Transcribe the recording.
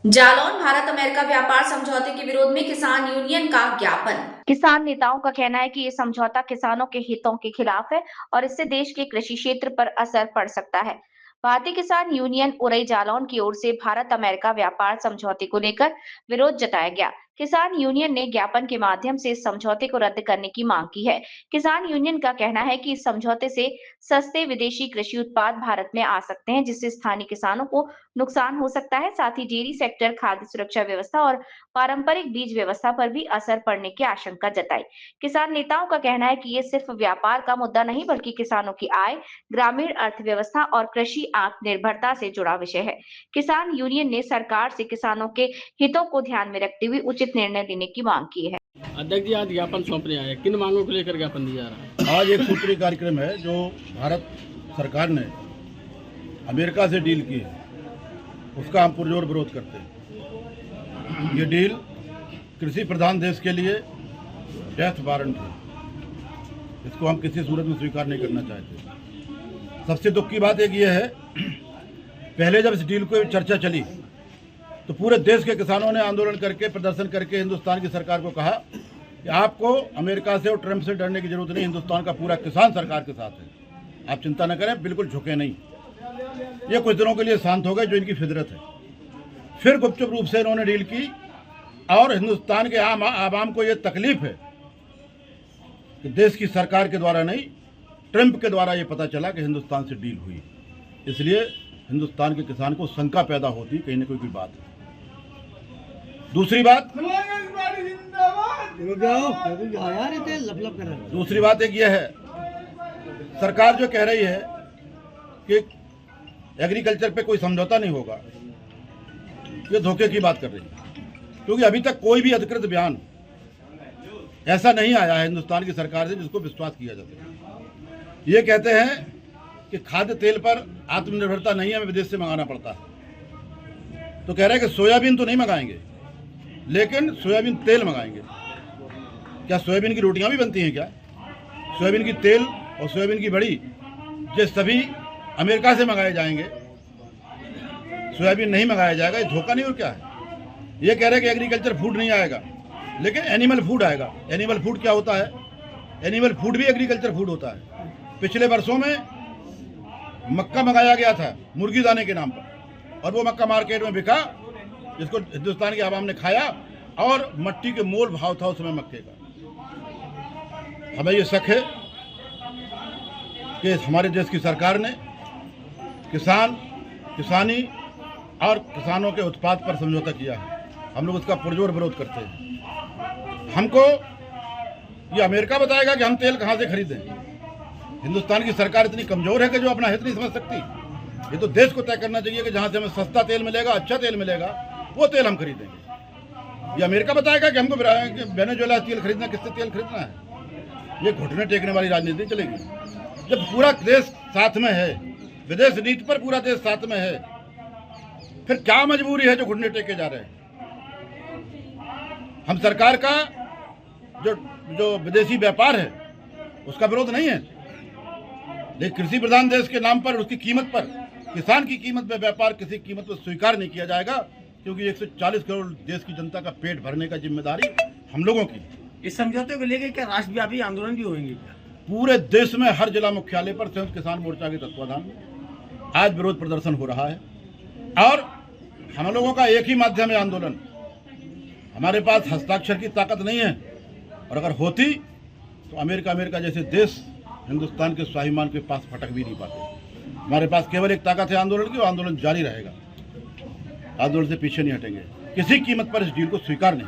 Jalaun Bharat America व्यापार समझौते के विरोध में किसान यूनियन का ज्ञापन। किसान नेताओं का कहना है कि ये समझौता किसानों के हितों के खिलाफ है और इससे देश के कृषि क्षेत्र पर असर पड़ सकता है। भारतीय किसान यूनियन उरई जालौन की ओर से भारत अमेरिका व्यापार समझौते को लेकर विरोध जताया गया। किसान यूनियन ने ज्ञापन के माध्यम से इस समझौते को रद्द करने की मांग की है। किसान यूनियन का कहना है कि इस समझौते से सस्ते विदेशी कृषि उत्पाद भारत में आ सकते हैं, जिससे स्थानीय किसानों को नुकसान हो सकता है। साथ ही डेयरी सेक्टर, खाद्य सुरक्षा व्यवस्था और पारंपरिक बीज व्यवस्था पर भी असर पड़ने की आशंका जताई। किसान नेताओं का कहना है कि ये सिर्फ व्यापार का मुद्दा नहीं, बल्कि किसानों की आय, ग्रामीण अर्थव्यवस्था और कृषि आत्मनिर्भरता से जुड़ा विषय है। किसान यूनियन ने सरकार से किसानों के हितों को ध्यान में रखते हुए उचित निर्णय लेने की मांग की है। अध्यक्ष जी, आज ज्ञापन सौंपने आए, किन मांगों को लेकर ज्ञापन दिया जा रहा है? आज एक सूत्रीय कार्यक्रम है जो भारत सरकार ने अमेरिका से डील की है, उसका हम पुरजोर विरोध करते हैं। ये डील कृषि प्रधान देश के लिए डेथ वारंट है, इसको हम किसी सूरत में स्वीकार नहीं करना चाहते। सबसे दुख की बात एक ये है, पहले जब इस डील को चर्चा चली तो पूरे देश के किसानों ने आंदोलन करके, प्रदर्शन करके हिंदुस्तान की सरकार को कहा कि आपको अमेरिका से और ट्रंप से डरने की जरूरत नहीं, हिंदुस्तान का पूरा किसान सरकार के साथ है, आप चिंता न करें, बिल्कुल झुके नहीं। ये कुछ दिनों के लिए शांत हो गए, जो इनकी फितरत है। फिर गुपचुप रूप से इन्होंने डील की और हिंदुस्तान के आम आवाम को ये तकलीफ है कि देश की सरकार के द्वारा नहीं, ट्रंप के द्वारा ये पता चला कि हिंदुस्तान से डील हुई। इसलिए हिंदुस्तान के किसान को शंका पैदा होती कहीं न कोई बात है। दूसरी बात एक यह है, सरकार जो कह रही है कि एग्रीकल्चर पे कोई समझौता नहीं होगा, ये धोखे की बात कर रही है, क्योंकि अभी तक कोई भी अधिकृत बयान ऐसा नहीं आया है हिंदुस्तान की सरकार से जिसको विश्वास किया जा सके। ये कहते हैं कि खाद्य तेल पर आत्मनिर्भरता नहीं है, हमें विदेश से मंगाना पड़ता है। तो कह रहे हैं कि सोयाबीन तो नहीं मंगाएंगे, लेकिन सोयाबीन तेल मंगाएंगे। क्या सोयाबीन की रोटियां भी बनती हैं क्या? सोयाबीन की तेल और सोयाबीन की बड़ी ये सभी अमेरिका से मंगाए जाएंगे, सोयाबीन नहीं मंगाया जाएगा। ये धोखा नहीं और क्या है? ये कह रहे हैं कि एग्रीकल्चर फूड नहीं आएगा, लेकिन एनिमल फूड आएगा। एनिमल फूड क्या होता है? एनिमल फूड भी एग्रीकल्चर फूड होता है। पिछले वर्षों में मक्का मंगाया गया था मुर्गी दाने के नाम पर, और वो मक्का मार्केट में बिका, जिसको हिंदुस्तान के आवाम ने खाया, और मट्टी के मोल भाव था उस समय मक्के का। हमें ये शक है कि हमारे देश की सरकार ने किसानी और किसानों के उत्पाद पर समझौता किया है। हम लोग उसका पुरजोर विरोध करते हैं। हमको ये अमेरिका बताएगा कि हम तेल कहाँ से खरीदें। हिंदुस्तान की सरकार इतनी कमजोर है कि जो अपना हित नहीं समझ सकती। ये तो देश को तय करना चाहिए कि जहाँ से हमें सस्ता तेल मिलेगा, अच्छा तेल मिलेगा, वो तेल हम खरीदेंगे। ये अमेरिका बताएगा कि हमको वेनेजुएला तेल खरीदना, किससे तेल खरीदना है। ये घुटने टेकने वाली राजनीति चलेगी। जब पूरा देश साथ में है, विदेश नीति पर पूरा देश साथ में है, फिर क्या मजबूरी है जो घुटने टेके जा रहे हैं। हम सरकार का जो विदेशी व्यापार है उसका विरोध नहीं है, लेकिन कृषि प्रधान देश के नाम पर, उसकी कीमत पर, किसान की कीमत में व्यापार किसी कीमत पर स्वीकार नहीं किया जाएगा, क्योंकि 140 करोड़ देश की जनता का पेट भरने का जिम्मेदारी हम लोगों की। इस समझौते को लेकर क्या राष्ट्रव्यापी आंदोलन भी होंगे? पूरे देश में हर जिला मुख्यालय पर संयुक्त किसान मोर्चा के तत्वाधान में आज विरोध प्रदर्शन हो रहा है, और हम लोगों का एक ही माध्यम है आंदोलन। हमारे पास हस्ताक्षर की ताकत नहीं है, और अगर होती तो अमेरिका जैसे देश हिंदुस्तान के स्वाभिमान के पास फटक भी नहीं पाते। हमारे पास केवल एक ताकत है आंदोलन की, वो आंदोलन जारी रहेगा। आंदोलन से पीछे नहीं हटेंगे, किसी कीमत पर इस डील को स्वीकार नहीं।